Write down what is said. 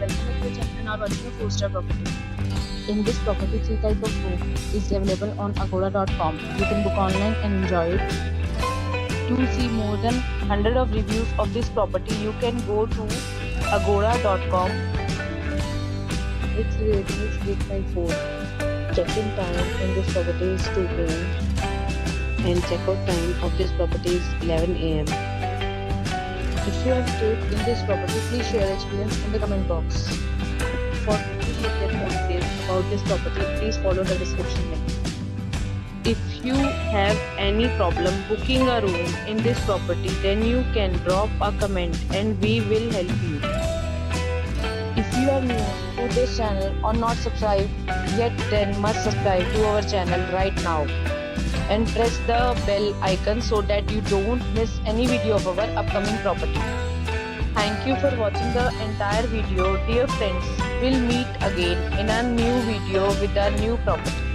welcome back to the channel and are watching a 4-star property. In this property, 3 type of room is available on agoda.com. You can book online and enjoy it. To see more than 100 of reviews of this property, you can go to agoda.com. Its rating is 8.4. Check-in time in this property is 2 p.m. and check-out time of this property is 11 a.m. If you have stayed in this property, please share your experience in the comment box. For more details about this property, please follow the description link. If you have any problem booking a room in this property, then you can drop a comment and we will help you. If you are new to this channel or not subscribed yet, then must subscribe to our channel right now and press the bell icon so that you don't miss any video of our upcoming property. Thank you for watching the entire video. Dear friends, we'll meet again in a new video with a new property.